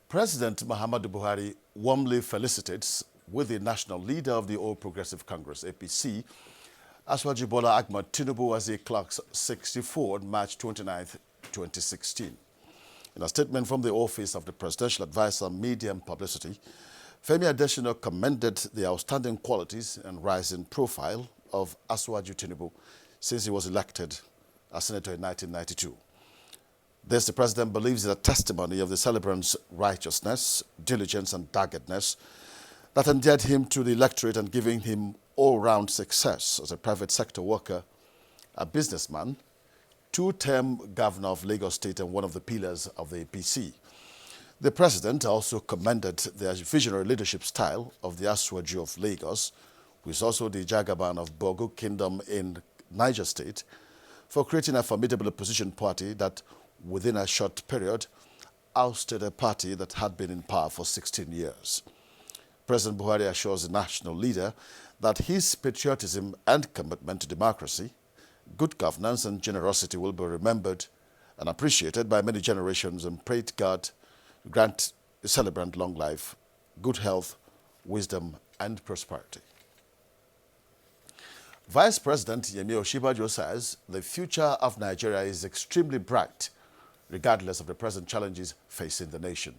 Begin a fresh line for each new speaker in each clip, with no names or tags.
President Muhammadu Buhari warmly felicitates with the national leader of the All Progressive Congress, APC, Asiwaju Bola Ahmed Tinubu, as he clocks 64 on March 29, 2016. In a statement from the Office of the Presidential Advisor on Media and Publicity, Femi Adesina commended the outstanding qualities and rising profile of Asiwaju Tinubu since he was elected as senator in 1992. This, the president believes, is a testimony of the celebrant's righteousness, diligence, and doggedness that endeared him to the electorate and giving him all-round success as a private sector worker, a businessman, two-term governor of Lagos State, and one of the pillars of the APC. The president also commended the visionary leadership style of the Asiwaju of Lagos, who is also the Jagaban of Bogu Kingdom in Niger State, for creating a formidable opposition party that, within a short period, ousted a party that had been in power for 16 years. President Buhari assures the national leader that his patriotism and commitment to democracy, good governance, and generosity will be remembered and appreciated by many generations, and prayed God to grant the celebrant long life, good health, wisdom, and prosperity. Vice President Yemi Osinbajo says the future of Nigeria is extremely bright, regardless of the present challenges facing the nation.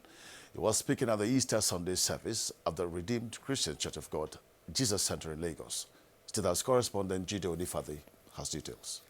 He was speaking at the Easter Sunday service of the Redeemed Christian Church of God, Jesus Center in Lagos. State House correspondent Jide Onifade has details.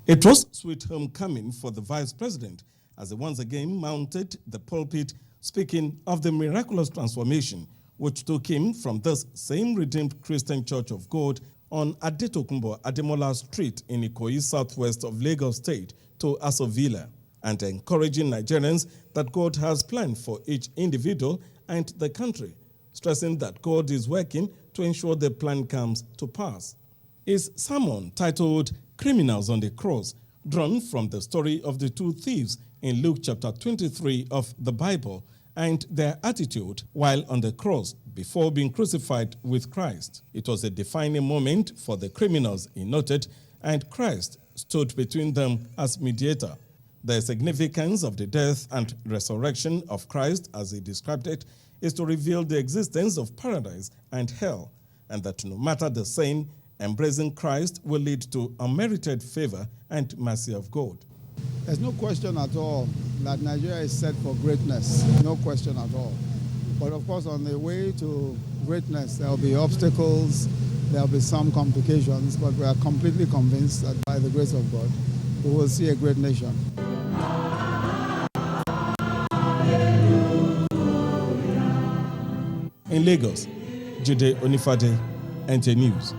It was sweet homecoming for the vice president as he once again mounted the pulpit, speaking of the miraculous transformation which took him from this same Redeemed Christian Church of God on Adetokunbo Ademola Street in Ikoyi, southwest of Lagos State, to Aso Villa, and encouraging Nigerians that God has planned for each individual and the country, stressing that God is working to ensure the plan comes to pass. His sermon, titled Criminals on the Cross, drawn from the story of the two thieves in Luke chapter 23 of the Bible, and their attitude while on the cross before being crucified with Christ. It was a defining moment for the criminals, he noted, and Christ stood between them as mediator. The significance of the death and resurrection of Christ, as he described it, is to reveal the existence of paradise and hell, and that no matter the sin, embracing Christ will lead to unmerited favor and mercy of God.
There's no question at all that Nigeria is set for greatness, no question at all. But of course, on the way to greatness, there will be obstacles, there will be some complications, but we are completely convinced that by the grace of God, we will see a great nation.
In Lagos, Jide Onifade, NTA News.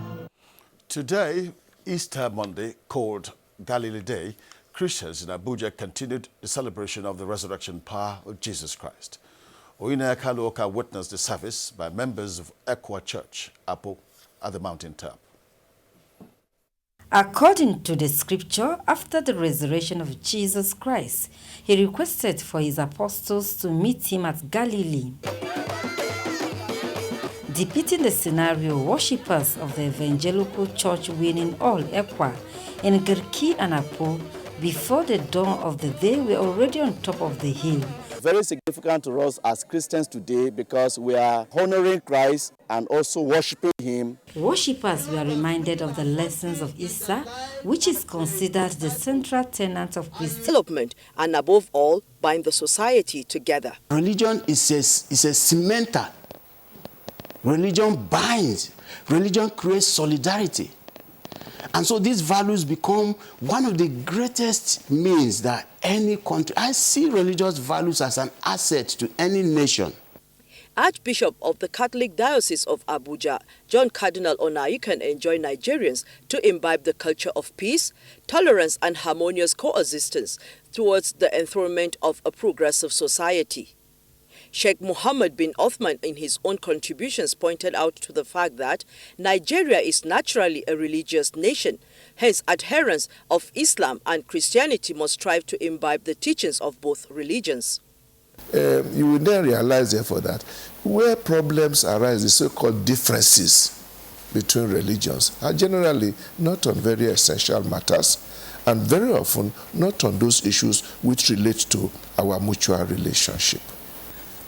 Today, Easter Monday, called Galilee Day, Christians in Abuja continued the celebration of the resurrection power of Jesus Christ. Oyinaya Kaluoka witnessed the service by members of Ekwa Church, Apo, at the mountain top.
According to the scripture, after the resurrection of Jesus Christ, he requested for his apostles to meet him at Galilee. Depicting the scenario, worshippers of the evangelical church winning all Ekwa in Girki and Apo before the dawn of the day were already on top of the hill.
Very significant to us as Christians today because we are honoring Christ and also worshiping him.
Worshippers were reminded of the lessons of Easter, which is considered the central tenet of Christianity.
Development and above all, bind the society together.
Religion is a cementer. Religion binds. Religion creates solidarity. And so these values become one of the greatest means that any country, I see religious values as an asset to any nation.
Archbishop of the Catholic Diocese of Abuja, John Cardinal Onaikan, enjoined Nigerians to imbibe the culture of peace, tolerance, and harmonious coexistence towards the enthronement of a progressive society. Sheikh Mohammed bin Othman, in his own contributions, pointed out to the fact that Nigeria is naturally a religious nation. Hence, adherents of Islam and Christianity must strive to imbibe the teachings of both religions.
You will then realize, therefore, that where problems arise, the so-called differences between religions are generally not on very essential matters, and very often not on those issues which relate to our mutual relationship.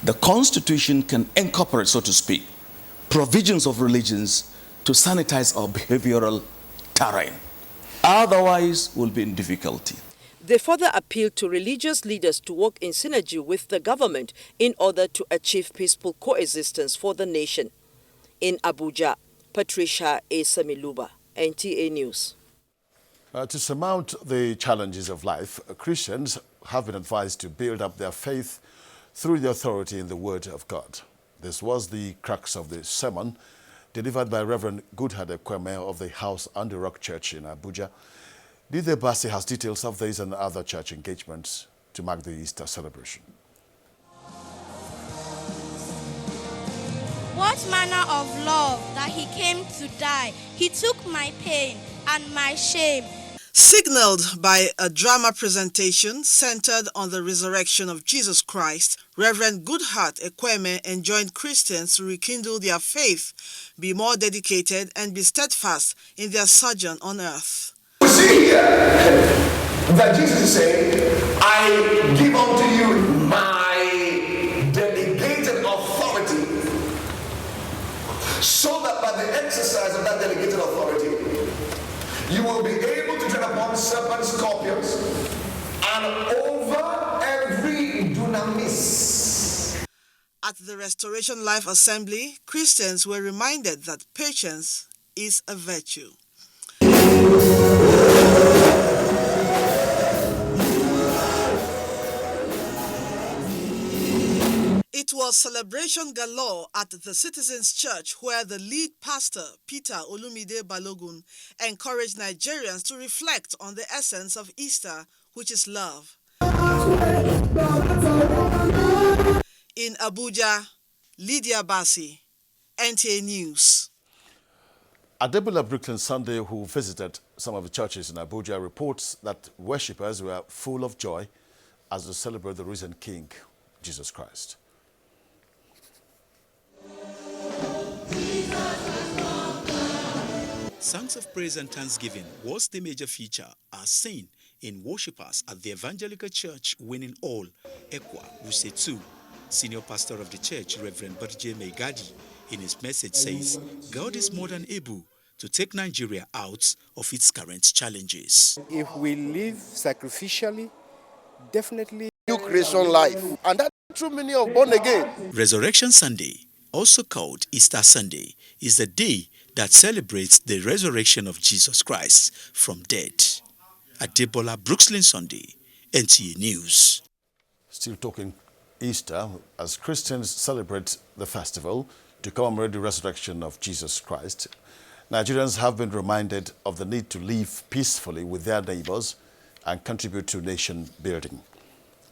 The Constitution can incorporate, so to speak, provisions of religions to sanitize our behavioral terrain. Otherwise, we'll be in difficulty.
They further appealed to religious leaders to work in synergy with the government in order to achieve peaceful coexistence for the nation. In Abuja, Patricia A. Samiluba, NTA News.
To surmount the challenges of life, Christians have been advised to build up their faith through the authority in the Word of God. This was the crux of the sermon delivered by Reverend Goodheart Ekweme of the House and the Rock Church in Abuja. Dide Basi has details of these and other church engagements to mark the Easter celebration.
What manner of love that he came to die. He took my pain and my shame.
Signaled by a drama presentation centered on the resurrection of Jesus Christ, Reverend Goodheart Ekweme enjoined Christians to rekindle their faith, be more dedicated, and be steadfast in their sojourn on earth.
We see here that Jesus is saying, I give unto you my delegated authority, so that by the exercise of that delegated authority, you will be able to tread upon serpents, scorpions, and over every dunamis.
At the Restoration Life Assembly, Christians were reminded that patience is a virtue. It was celebration galore at the Citizens Church, where the lead pastor, Peter Olumide Balogun, encouraged Nigerians to reflect on the essence of Easter, which is love. In Abuja, Lydia Basi, NTA News.
Adebola Brooklyn Sunday, who visited some of the churches in Abuja, reports that worshippers were full of joy as they celebrate the risen King, Jesus Christ.
Songs of praise and thanksgiving was the major feature as seen in worshippers at the Evangelical Church Winning All, Ekwa, Wuse 2. Senior pastor of the church, Reverend Barje Megadi, in his message says, God is more than able to take Nigeria out of its current challenges.
If we live sacrificially, definitely
new creation life, and that's the true meaning of born again.
Resurrection Sunday, also called Easter Sunday, is the day that celebrates the resurrection of Jesus Christ from dead. Adebola Brooklyn Sunday, NTA News.
Still talking Easter, as Christians celebrate the festival to commemorate the resurrection of Jesus Christ, Nigerians have been reminded of the need to live peacefully with their neighbors and contribute to nation building.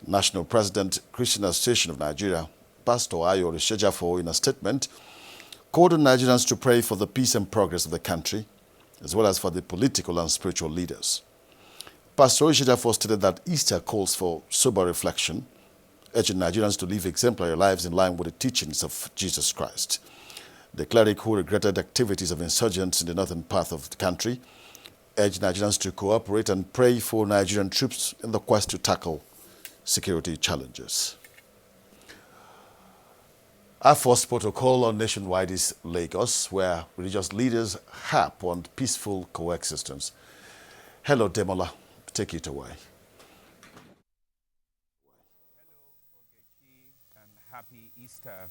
National President, Christian Association of Nigeria, Pastor Ayo Rishejafo, in a statement, called on Nigerians to pray for the peace and progress of the country, as well as for the political and spiritual leaders. Pastor Rishejafo stated that Easter calls for sober reflection, urging Nigerians to live exemplary lives in line with the teachings of Jesus Christ. The cleric, who regretted activities of insurgents in the northern part of the country, urged Nigerians to cooperate and pray for Nigerian troops in the quest to tackle security challenges. Our first protocol on Nationwide is Lagos, where religious leaders harp on peaceful coexistence. Hello, Demola. Take it away.
And happy Easter.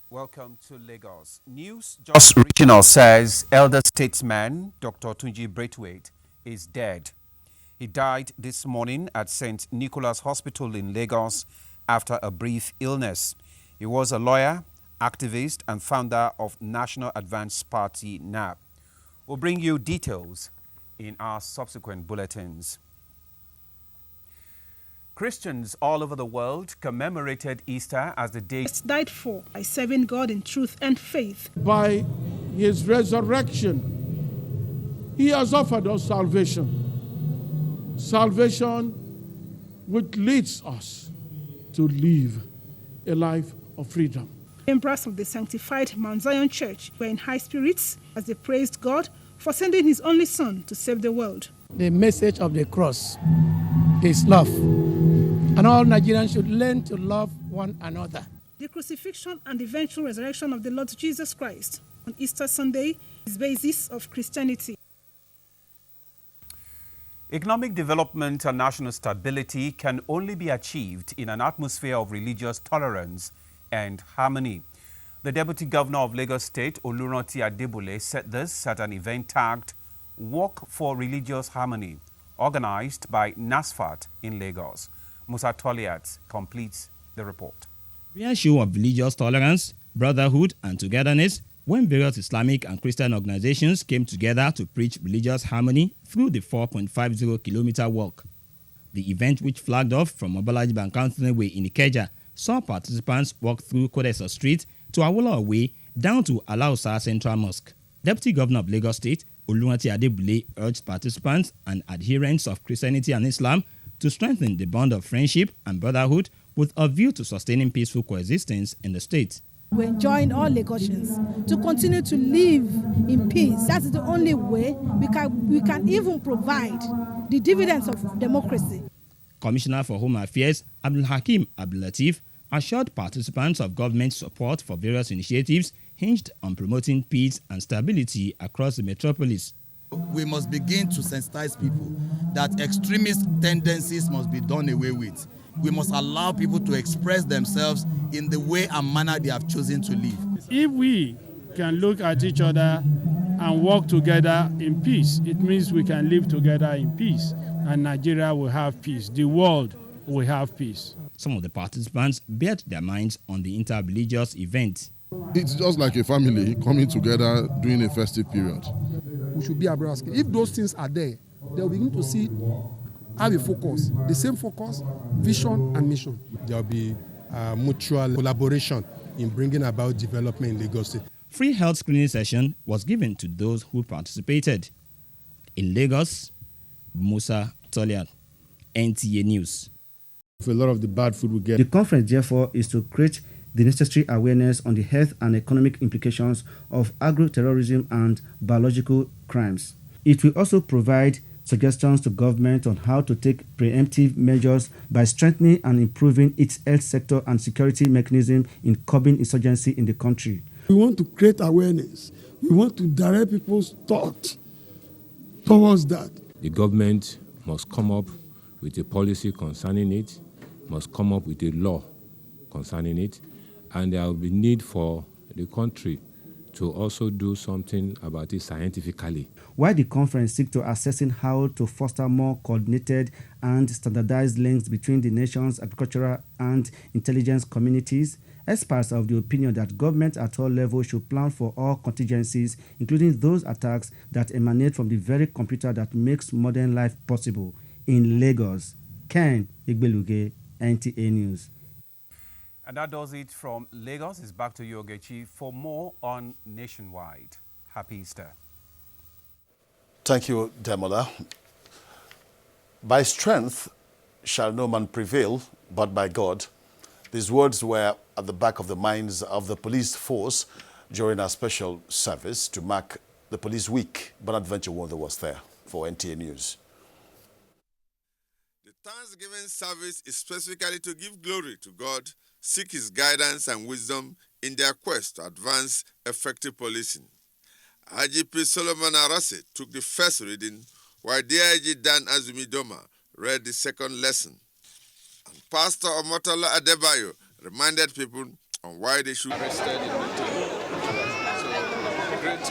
Welcome to Lagos. News just reaching us says elder statesman Dr. Tunji Braithwaite is dead. He died this morning at St. Nicholas Hospital in Lagos after a brief illness. He was a lawyer, activist, and founder of National Advance Party, NAP. We'll bring you details in our subsequent bulletins. Christians all over the world commemorated Easter as the day
died for by serving God in truth and faith.
By his resurrection, he has offered us salvation. Salvation which leads us to live a life of freedom.
Members of the sanctified Mount Zion Church were in high spirits as they praised God for sending his only Son to save the world.
The message of the cross is love. And all Nigerians should learn to love one another.
The crucifixion and eventual resurrection of the Lord Jesus Christ on Easter Sunday is the basis of Christianity.
Economic development and national stability can only be achieved in an atmosphere of religious tolerance and harmony. The Deputy Governor of Lagos State, Oluranti Adebule, said this at an event tagged Walk for Religious Harmony, organized by NASFAT in Lagos. Musa Toliat completes the report.
A show of religious tolerance, brotherhood, and togetherness when various Islamic and Christian organizations came together to preach religious harmony through the 4.50-kilometer walk. The event, which flagged off from Obalaji Bankanthony Way in Ikeja, saw participants walk through Kodesa Street to Awolowo Way down to Alausa Central Mosque. Deputy Governor of Lagos State, Oluranti Adebule, urged participants and adherents of Christianity and Islam to strengthen the bond of friendship and brotherhood with a view to sustaining peaceful coexistence in the state.
We enjoin all Lagosians to continue to live in peace. That's the only way we can even provide the dividends of democracy.
Commissioner for Home Affairs Abdul Hakim Abdul Latif assured participants of government support for various initiatives hinged on promoting peace and stability across the metropolis.
We must begin to sensitize people that extremist tendencies must be done away with. We must allow people to express themselves in the way and manner they have chosen to live.
If we can look at each other and work together in peace, it means we can live together in peace, and Nigeria will have peace. The world will have peace.
Some of the participants bared their minds on the inter-religious event.
It's just like a family coming together during a festive period.
We should be abreast. If those things are there, they'll begin to see how we focus, the same focus, vision and mission.
There will be mutual collaboration in bringing about development in Lagos State.
Free health screening session was given to those who participated. In Lagos, Musa Toliat, NTA News.
For a lot of the bad food we get.
The conference, therefore, is to create the necessary awareness on the health and economic implications of agro-terrorism and biological crimes. It will also provide suggestions to government on how to take preemptive measures by strengthening and improving its health sector and security mechanism in curbing insurgency in the country.
We want to create awareness. We want to direct people's thought towards that.
The government must come up with a policy concerning it, must come up with a law concerning it, and there will be need for the country to also do something about it scientifically.
While the conference seeks to assessing how to foster more coordinated and standardized links between the nation's agricultural and intelligence communities, experts are of the opinion that government at all levels should plan for all contingencies, including those attacks that emanate from the very computer that makes modern life possible. In Lagos, Ken Igbeluge, NTA News.
And that does it from Lagos. It's back to you, Ogechi, for more on Nationwide. Happy Easter.
Thank you, Demola. By strength shall no man prevail, but by God. These words were at the back of the minds of the police force during our special service to mark the Police Week. Bonaventure Wonder was there for NTA News.
The Thanksgiving service is specifically to give glory to God, seek his guidance and wisdom in their quest to advance effective policing. IGP Solomon Arase took the first reading, while DIG Dan Azumidoma read the second lesson. And Pastor Omotola Adebayo reminded people on why they should
arrested in the town. So, great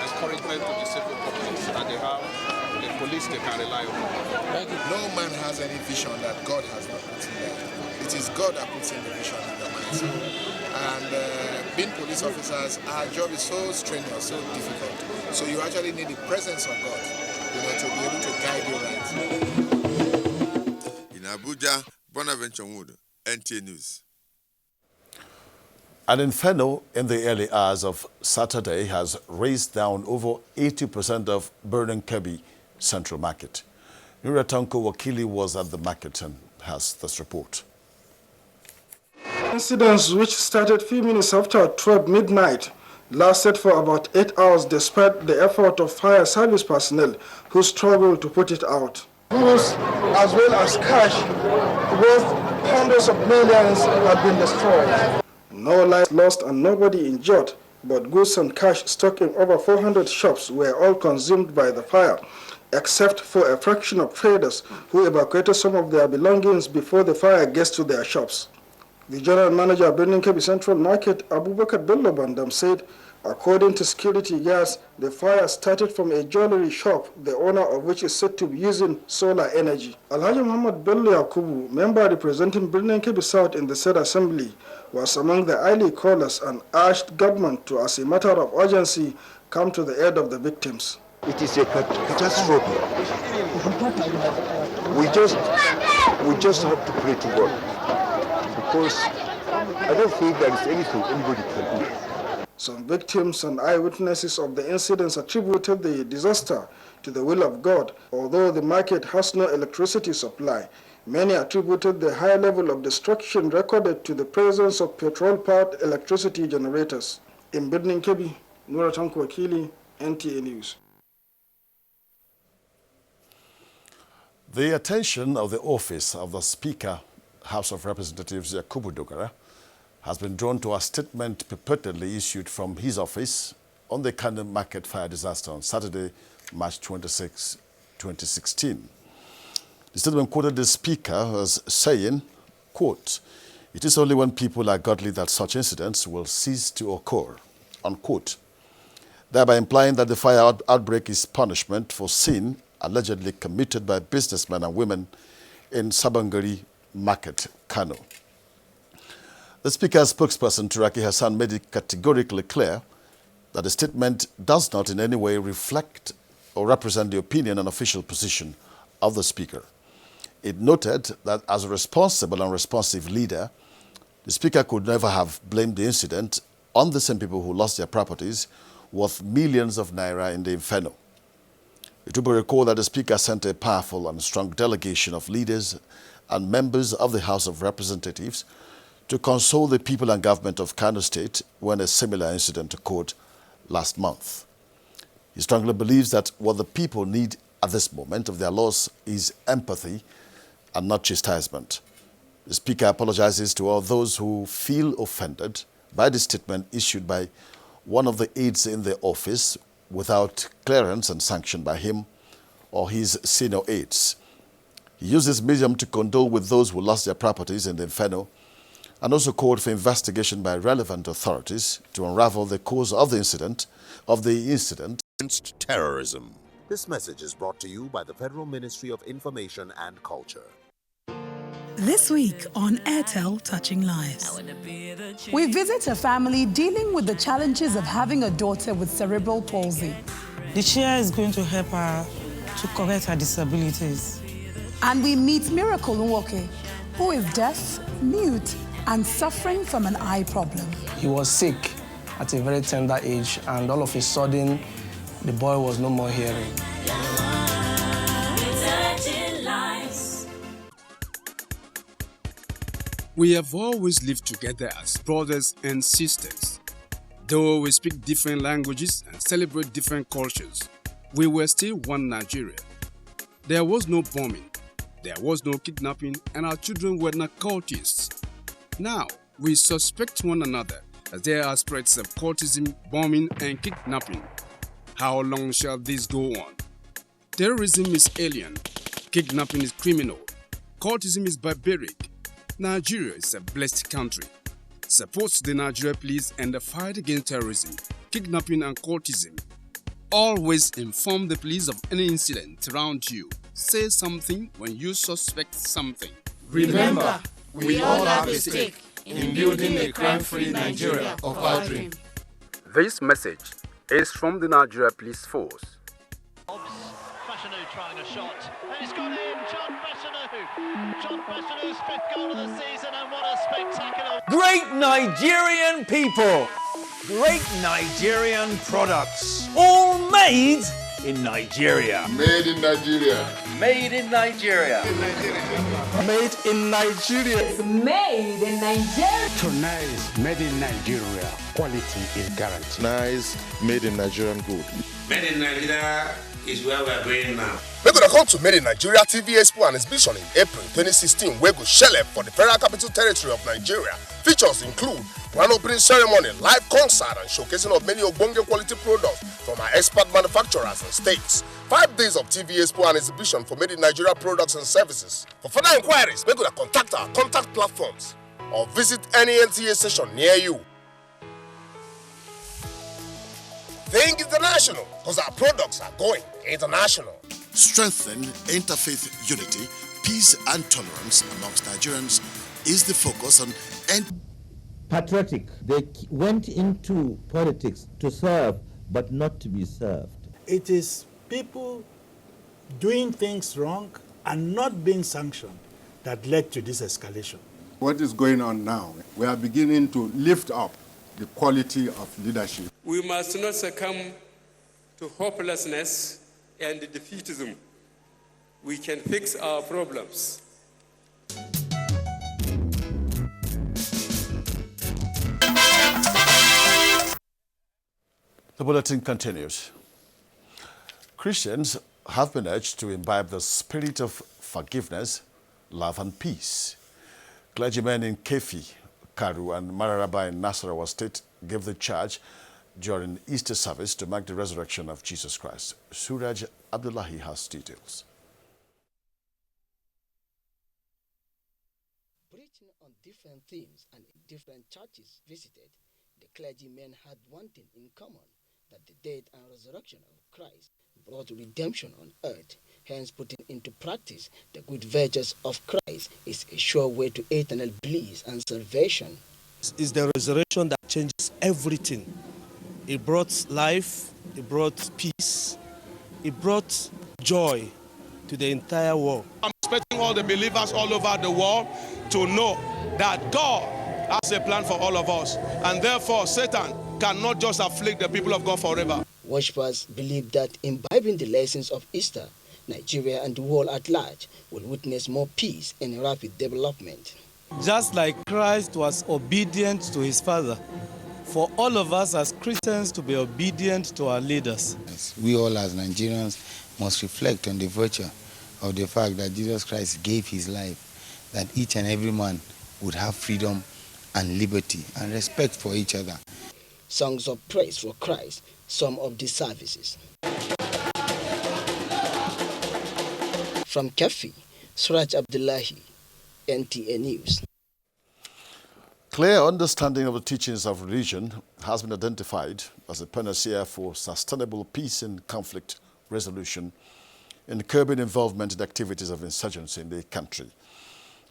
encouragement to the civil populace that they have the police they can rely on.
No man has any vision that God has not put in there. It is God that puts in the vision in the mind. So, and being police officers, our job is so strenuous, so difficult. So you actually need the presence of God, to be able to guide you right.
In Abuja, Bonaventure Wood, NTA News.
An inferno in the early hours of Saturday has razed down over 80% of burning Kebbi Central Market. Nuratanko Wakili was at the market and has this report.
Incidents which started a few minutes after 12 midnight
lasted for about 8 hours despite the effort of fire service personnel who struggled to put it out. Goods as well as cash worth hundreds of millions have been destroyed. No lives lost and nobody injured, but goods and cash stock in over 400 shops were all consumed by the fire, except for a fraction of traders who evacuated some of their belongings before the fire gets to their shops. The general manager of Kebbi Central Market, Abubakar Bello Bandam, said, according to security guards, the fire started from a jewelry shop, the owner of which is said to be using solar energy. Alhaji Muhammad Bello Yakubu, member representing Kebbi South in the said assembly, was among the early callers and urged government to, as a matter of urgency, come to the aid of the victims.
It is a catastrophe. We just have to pray to God, because I don't think there is anything anybody can do.
Some victims and eyewitnesses of the incidents attributed the disaster to the will of God. Although the market has no electricity supply, many attributed the high level of destruction recorded to the presence of petrol-powered electricity generators. In Birnin Kebbi, Nura Tanko Wakili, NTA News.
The attention of the office of the Speaker, House of Representatives Yakubu Dogara, has been drawn to a statement purportedly issued from his office on the Kano market fire disaster on Saturday, March 26, 2016. The statement quoted the Speaker as saying, quote, "It is only when people are godly that such incidents will cease to occur," unquote, thereby implying that the fire outbreak is punishment for sin allegedly committed by businessmen and women in Sabangari Market, Kano. The Speaker's spokesperson, Turaki Hassan, made it categorically clear that the statement does not in any way reflect or represent the opinion and official position of the Speaker. It noted that as a responsible and responsive leader, the Speaker could never have blamed the incident on the same people who lost their properties worth millions of naira in the inferno. It will be recalled that the Speaker sent a powerful and strong delegation of leaders and members of the House of Representatives to console the people and government of Kano State when a similar incident occurred last month. He strongly believes that what the people need at this moment of their loss is empathy and not chastisement. The Speaker apologizes to all those who feel offended by the statement issued by one of the aides in the office without clearance and sanction by him or his senior aides. He used this medium to condole with those who lost their properties in the inferno and also called for investigation by relevant authorities to unravel the cause of the incident
against terrorism. This message is brought to you by the Federal Ministry of Information and Culture.
This week on Airtel Touching Lives, we visit a family dealing with the challenges of having a daughter with cerebral palsy.
The chair is going to help her to correct her disabilities.
And we meet Miracle Nwoke, who is deaf, mute, and suffering from an eye problem.
He was sick at a very tender age, and all of a sudden, the boy was no more hearing.
We have always lived together as brothers and sisters. Though we speak different languages and celebrate different cultures, we were still one Nigeria. There was no bombing, there was no kidnapping, and our children were not cultists. Now, we suspect one another as there are spreads of cultism, bombing, and kidnapping. How long shall this go on? Terrorism is alien, kidnapping is criminal, cultism is barbaric. Nigeria is a blessed country. Support the Nigeria Police and the fight against terrorism, kidnapping, and cultism. Always inform the police of any incident around you. Say something when you suspect something.
Remember, we all have a stake in building a crime-free Nigeria of our dream.
This message is from the Nigeria Police Force.
Bessanu trying a shot. He's got in, John Bessanu. John Bessanu's fifth goal of the season, and what a spectacular...
Great Nigerian people, great Nigerian products, all made in Nigeria.
Made in Nigeria.
made in Nigeria.
Made in Nigeria.
Made in Nigeria.
Tonight is made in Nigeria. Quality is guaranteed.
Nice, made in Nigerian good.
Made in Nigeria is where we are going now.
We're going to come to Made in Nigeria TV Expo and exhibition in April 2016, where go shell for the Federal Capital Territory of Nigeria. Features include grand opening ceremony, live concert, and showcasing of many Ogbonge quality products from our expert manufacturers and states. 5 days of TV Expo and exhibition for Made in Nigeria products and services. For further inquiries, we're going to contact our contact platforms or visit any NTA station near you. Think international, because our products are going international.
Strengthen interfaith unity, peace and tolerance amongst Nigerians is the focus on
patriotic. They went into politics to serve, but not to be served.
It is people doing things wrong and not being sanctioned that led to this escalation.
What is going on now? We are beginning to lift up the quality of leadership.
We must not succumb to hopelessness and defeatism. We can fix our problems.
The bulletin continues. Christians have been urged to imbibe the spirit of forgiveness, love and peace. Clergymen in Kebbi, Karu and Mararaba in Nasarawa State gave the charge during Easter service to mark the resurrection of Jesus Christ. Suraj Abdullahi has details.
Preaching on different themes and in different churches visited, the clergymen had one thing in common, that the death and resurrection of Christ brought redemption on earth. Hence, putting into practice the good virtues of Christ is a sure way to eternal bliss and salvation.
It's the resurrection that changes everything. It brought life, it brought peace, it brought joy to the entire world.
I'm expecting all the believers all over the world to know that God has a plan for all of us, and therefore Satan cannot just afflict the people of God forever.
Worshippers believe that imbibing the lessons of Easter, Nigeria and the world at large will witness more peace and rapid development.
Just like Christ was obedient to his Father, for all of us as Christians to be obedient to our leaders.
We all as Nigerians must reflect on the virtue of the fact that Jesus Christ gave his life, that each and every man would have freedom and liberty and respect for each other.
Songs of praise for Christ, some of the services. From Kebbi, Suraj Abdullahi, NTA News.
Clear understanding of the teachings of religion has been identified as a panacea for sustainable peace and conflict resolution in curbing involvement in activities of insurgency in the country.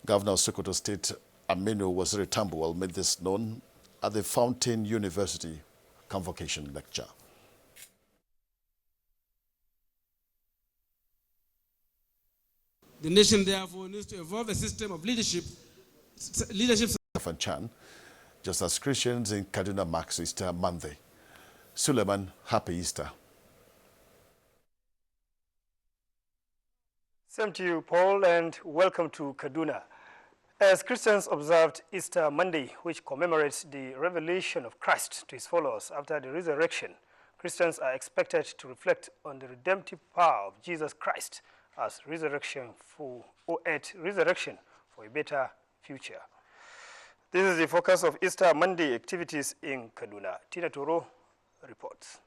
Governor of Sokoto State Aminu Waziri Tambuwal made this known at the Fountain University Convocation Lecture.
The nation, therefore, needs to evolve a system of leadership.
Chan, just as Christians in Kaduna marks Easter Monday. Suleiman, happy Easter.
Same to you, Paul, and welcome to Kaduna. As Christians observed Easter Monday, which commemorates the revelation of Christ to his followers after the resurrection, Christians are expected to reflect on the redemptive power of Jesus Christ as resurrection for a better future. This is the focus of Easter Monday activities in Kaduna. Tina Toro reports.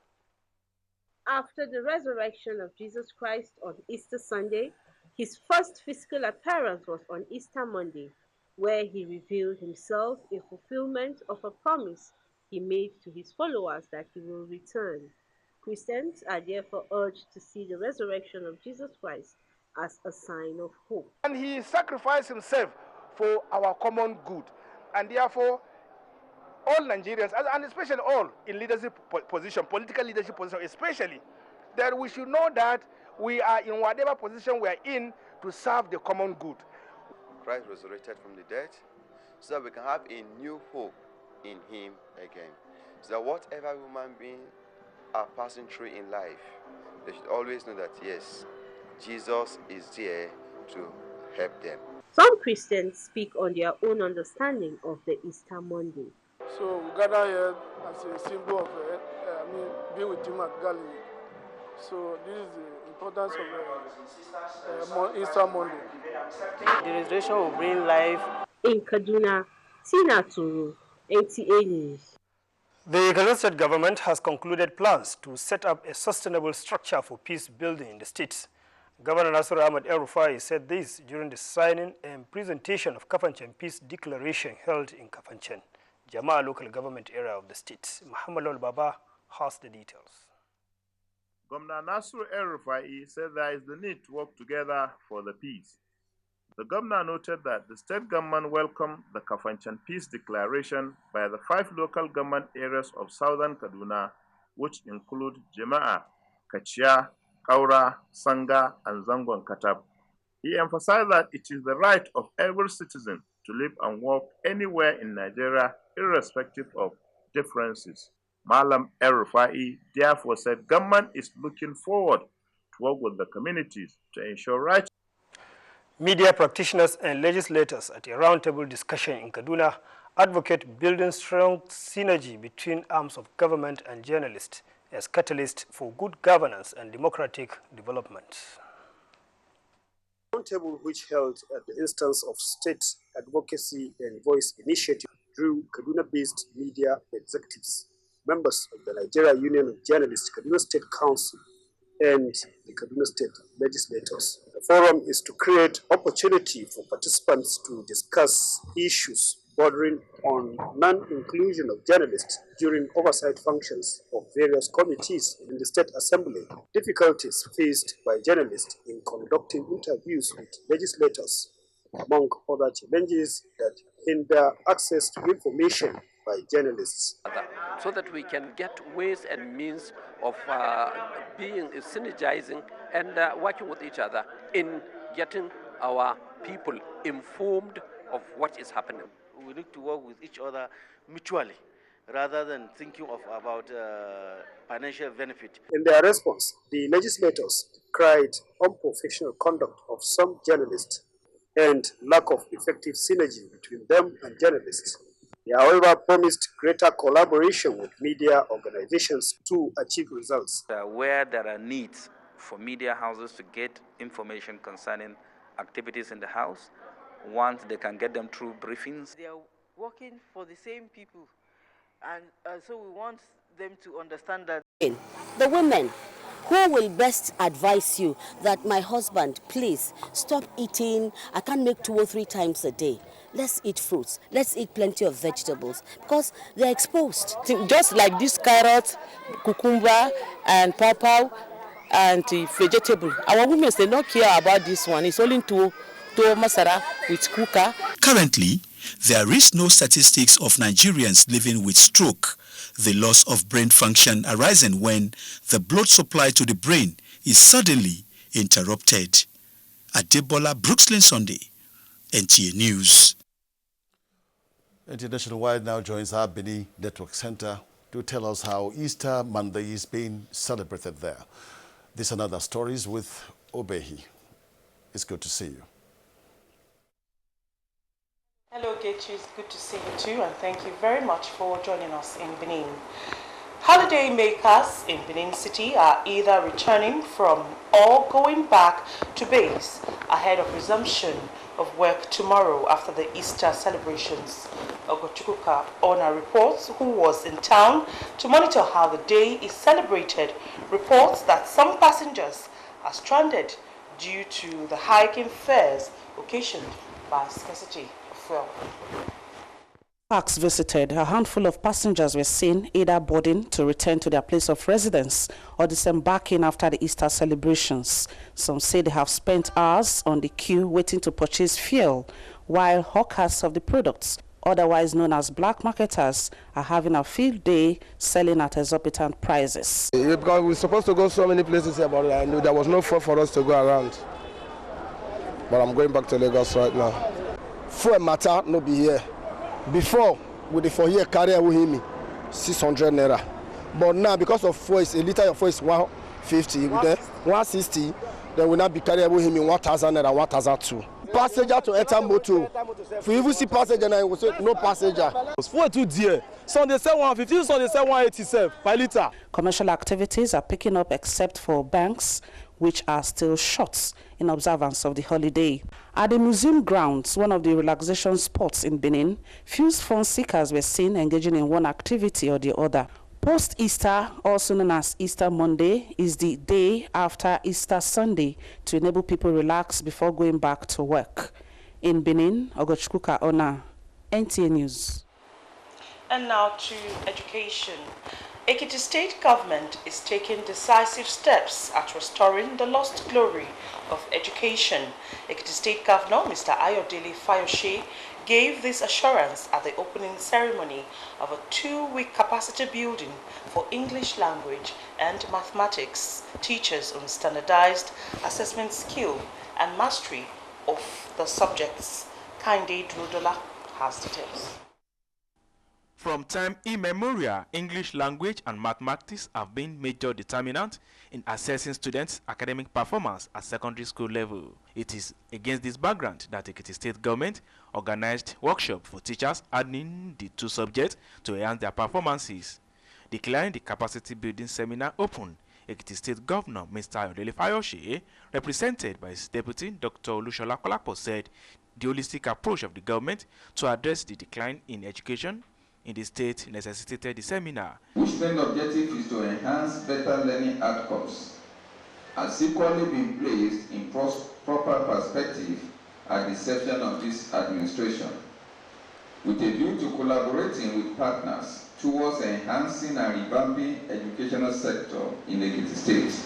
After the resurrection of Jesus Christ on Easter Sunday, his first physical appearance was on Easter Monday, where he revealed himself in fulfillment of a promise he made to his followers that he will return. Christians are therefore urged to see the resurrection of Jesus Christ as a sign of hope.
And he sacrificed himself for our common good. And therefore, all Nigerians, and especially all in leadership position, political leadership position especially, that we should know that we are in whatever position we are in to serve the common good.
Christ resurrected from the dead so that we can have a new hope in him again. So that whatever human beings are passing through in life, they should always know that, yes, Jesus is there to help them.
Some Christians speak on their own understanding of the Easter Monday.
So we gather here as a symbol of being with him at Galilee. So this is the importance of Easter Monday.
The resurrection will bring life.
In Kaduna, Tina Turu, NTA News.
The Kaduna State government has concluded plans to set up a sustainable structure for peace building in the state. Governor Nasir Ahmed El-Rufai said this during the signing and presentation of Kafanchan Peace Declaration held in Kafanchan, Jama'a local government area of the state. Muhammad Al-Baba has the details.
Governor Nasir El-Rufai said there is the need to work together for the peace. The governor noted that the state government welcomed the Kafanchan Peace Declaration by the 5 local government areas of southern Kaduna, which include Jama'a, Kachia, Kaura, Sanga, and Zangon Katab. He emphasized that it is the right of every citizen to live and work anywhere in Nigeria, irrespective of differences. Malam El-Rufai therefore said government is looking forward to work with the communities to ensure rights.
Media practitioners and legislators at a roundtable discussion in Kaduna advocate building strong synergy between arms of government and journalists as catalyst for good governance and democratic development.
Roundtable, which held at the instance of State Advocacy and Voice Initiative, drew Kaduna-based media executives, members of the Nigeria Union of Journalists, Kaduna State Council, and the Kaduna State legislators. The forum is to create opportunity for participants to discuss issues bordering on non-inclusion of journalists during oversight functions of various committees in the State Assembly, difficulties faced by journalists in conducting interviews with legislators, among other challenges that hinder access to information by journalists.
So that we can get ways and means of being synergizing and working with each other in getting our people informed of what is happening.
We need to work with each other mutually rather than thinking about financial benefit.
In their response, the legislators cried unprofessional conduct of some journalists and lack of effective synergy between them and journalists. They, however, promised greater collaboration with media organizations to achieve results.
Where there are needs for media houses to get information concerning activities in the house, once they can get them through briefings.
They are working for the same people, and so we want them to understand that.
The women who will best advise you that my husband, please stop eating, I can't make 2 or 3 times a day. Let's eat fruits, let's eat plenty of vegetables, because they're exposed.
Just like this carrot, cucumber, and pawpaw, and vegetable. Our women, they don't care about this one. It's only to masara with kuka.
Currently, there is no statistics of Nigerians living with stroke, the loss of brain function arising when the blood supply to the brain is suddenly interrupted. Adebola Brooksland Sunday, NTA News.
Nationawide now joins our Benin Network Center to tell us how Easter Monday is being celebrated there. This and other stories with Obehi. It's good to see you.
Hello, Getchu. It's good to see you too, and thank you very much for joining us in Benin. Holiday makers in Benin City are either returning from or going back to base ahead of resumption of work tomorrow after the Easter celebrations. Ogochukuka Ona reports, who was in town to monitor how the day is celebrated, reports that some passengers are stranded due to the hike in fares occasioned by scarcity of fuel. Parks visited, a handful of passengers were seen either boarding to return to their place of residence or disembarking after the Easter celebrations. Some say they have spent hours on the queue waiting to purchase fuel, while hawkers of the products, otherwise known as black marketers, are having a field day selling at exorbitant prices.
Because we're supposed to go so many places here, but I knew there was no fuel for us to go around. But I'm going back to Lagos right now. Fuel matter no be here. Before, with the 4-year carrier, we hear me 600 naira. But now, because of fuel, a liter of fuel is 150, then 160, then will not be carrying him in 1,000 and 1,002. Passenger to enter motor. If you even see passenger now, we say no passenger.
Fuel too dear. Some they sell 150, some they sell 187 per litre.
Commercial activities are picking up except for banks, which are still shut in observance of the holiday. At the museum grounds, one of the relaxation spots in Benin, few fun seekers were seen engaging in one activity or the other. Post-Easter, also known as Easter Monday, is the day after Easter Sunday to enable people relax before going back to work. In Benin, Ogochkuka Ona, NTA News. And now to education. Ekiti State government is taking decisive steps at restoring the lost glory of education. Ekiti State Governor Mr. Ayodele Fayoshe gave this assurance at the opening ceremony of a 2-week capacity building for English language and mathematics teachers on standardized assessment skill and mastery of the subjects. Kinde Drudola has details.
From time immemorial, English language and mathematics have been major determinants in assessing students' academic performance at secondary school level. It is against this background that the Ekiti State government organized workshop for teachers adding the 2 subjects to enhance their performances. Declaring the capacity building seminar open, Ekiti State Governor Mr. Ayodele Fayoshe, represented by his deputy Dr. Olushola Kolapo, said the holistic approach of the government to address the decline in education in the state necessitated the seminar.
Which main objective is to enhance better learning outcomes, has equally been placed in proper perspective at the inception of this administration, with a view to collaborating with partners towards enhancing and revamping educational sector in the Ekiti State.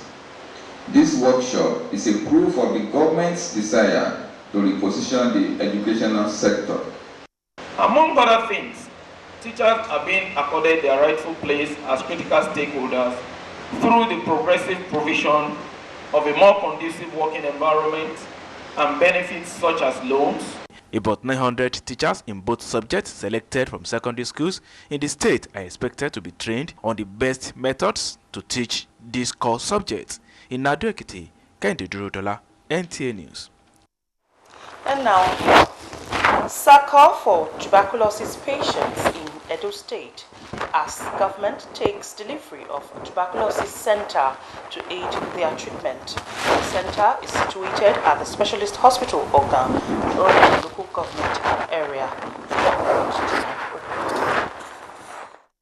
This workshop is a proof of the government's desire to reposition the educational sector.
Among other things, teachers are being accorded their rightful place as critical stakeholders through the progressive provision of a more conducive working environment and benefits such as loans.
About 900 teachers in both subjects selected from secondary schools in the state are expected to be trained on the best methods to teach these core subjects. In Nadu Ekiti, Kende Durodola, NTA News.
And now, SACA for tuberculosis patients in Edo State as government takes delivery of a tuberculosis center to aid their treatment. The center is situated at the Specialist Hospital Oga, the local government area.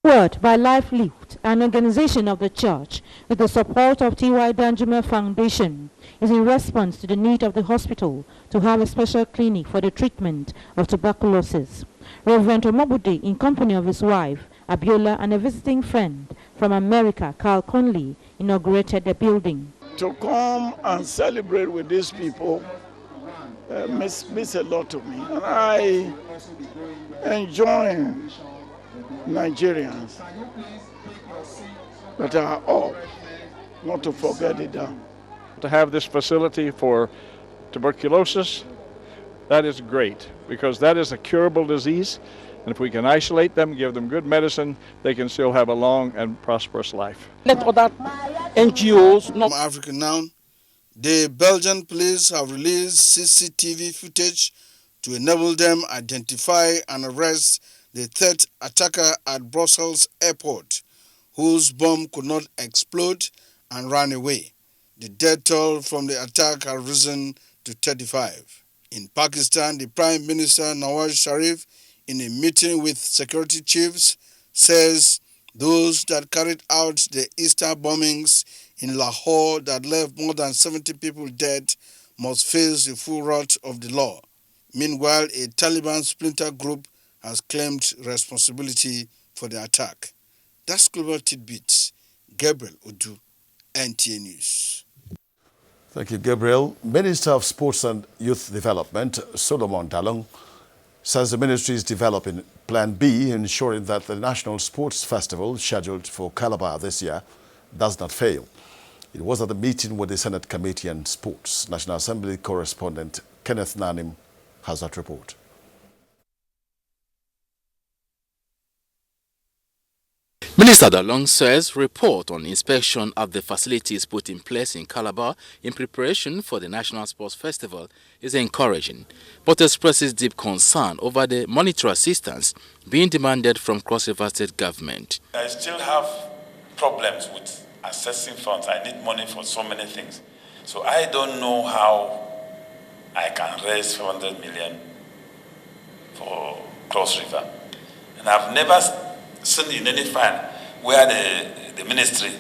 Word by Life Lived, an organization of the church with the support of T.Y. Danjuma Foundation, is in response to the need of the hospital to have a special clinic for the treatment of tuberculosis. Reverend Omobudi, in company of his wife, Abiola, and a visiting friend from America, Carl Conley, inaugurated the building.
To come and celebrate with these people means a lot to me. And I enjoy Nigerians that are up, not to forget it down.
To have this facility for tuberculosis, that is great, because that is a curable disease, and if we can isolate them, give them good medicine, they can still have a long and prosperous life.
Let other NGOs...
From Africa Now, the Belgian police have released CCTV footage to enable them identify and arrest the third attacker at Brussels airport, whose bomb could not explode and ran away. The death toll from the attack has risen to 35. In Pakistan, the Prime Minister Nawaz Sharif, in a meeting with security chiefs, says those that carried out the Easter bombings in Lahore that left more than 70 people dead must face the full wrath of the law. Meanwhile, a Taliban splinter group has claimed responsibility for the attack. That's Global Tidbits. Gabriel Odu, NTA News.
Thank you, Gabriel. Minister of Sports and Youth Development, Solomon Dalong, says the ministry is developing Plan B, ensuring that the National Sports Festival, scheduled for Calabar this year, does not fail. It was at the meeting with the Senate Committee on Sports. National Assembly correspondent Kenneth Nanim has that report.
Minister Dalong says report on inspection of the facilities put in place in Calabar in preparation for the National Sports Festival is encouraging, but expresses deep concern over the monetary assistance being demanded from Cross River State government.
I still have problems with accessing funds. I need money for so many things. So I don't know how I can raise 500 million for Cross River. And I've never seen in any file where the ministry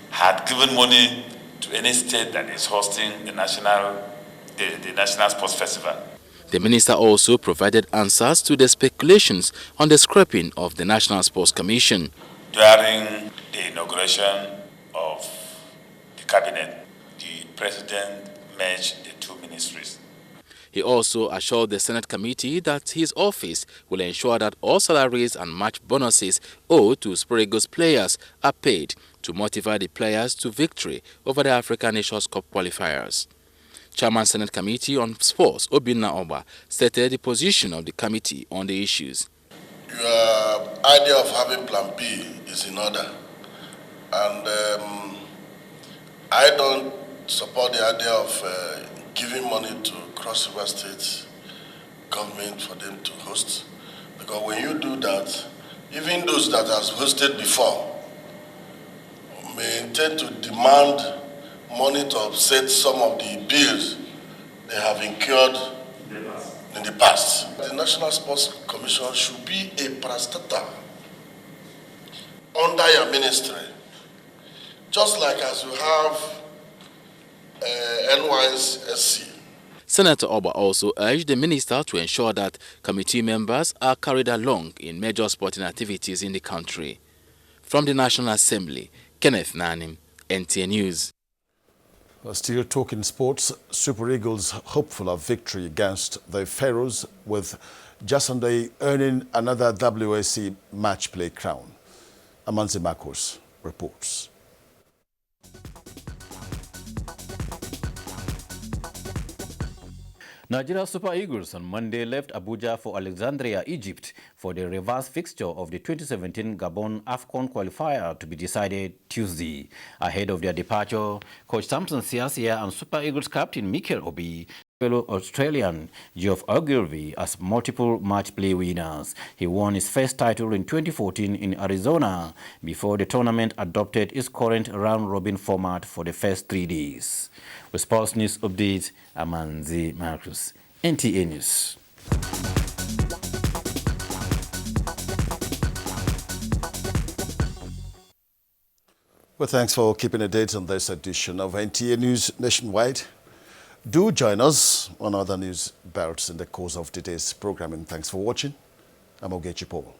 had given money to any state that is hosting the National Sports Festival.
The minister also provided answers to the speculations on the scrapping of the National Sports Commission.
During the inauguration of the cabinet, the president merged the two ministries.
He also assured the Senate committee that his office will ensure that all salaries and match bonuses owed to Super Eagles players are paid to motivate the players to victory over the African Nations Cup qualifiers. Chairman Senate Committee on Sports, Obinna Oba, stated the position of the committee on the issues.
Your idea of having Plan B is in order. And I don't support the idea of giving money to Cross River State government for them to host. Because when you do that, even those that has hosted before may intend to demand money to offset some of the bills they have incurred in the past. The National Sports Commission should be a parastatal under your ministry, just like as you have NYSC.
Senator Oba also urged the minister to ensure that committee members are carried along in major sporting activities in the country. From the National Assembly, Kenneth Nanim, NTA News.
Still talking sports, Super Eagles hopeful of victory against the Pharaohs, with Jasunde earning another WAC match play crown. Amanzi Marcos reports.
Nigeria Super Eagles on Monday left Abuja for Alexandria, Egypt, for the reverse fixture of the 2017 Gabon AFCON qualifier to be decided Tuesday. Ahead of their departure, Coach Samson Siasia and Super Eagles captain Mikel Obi, fellow Australian Geoff Ogilvy, as multiple match play winners. He won his first title in 2014 in Arizona before the tournament adopted its current round-robin format for the first 3 days. With Sports News Update, Amanzi Marcus, NTA News.
Well, thanks for keeping a date on this edition of NTA News Nationwide. Do join us on other news bouts in the course of today's programming. Thanks for watching. I'm Ogechi Paul.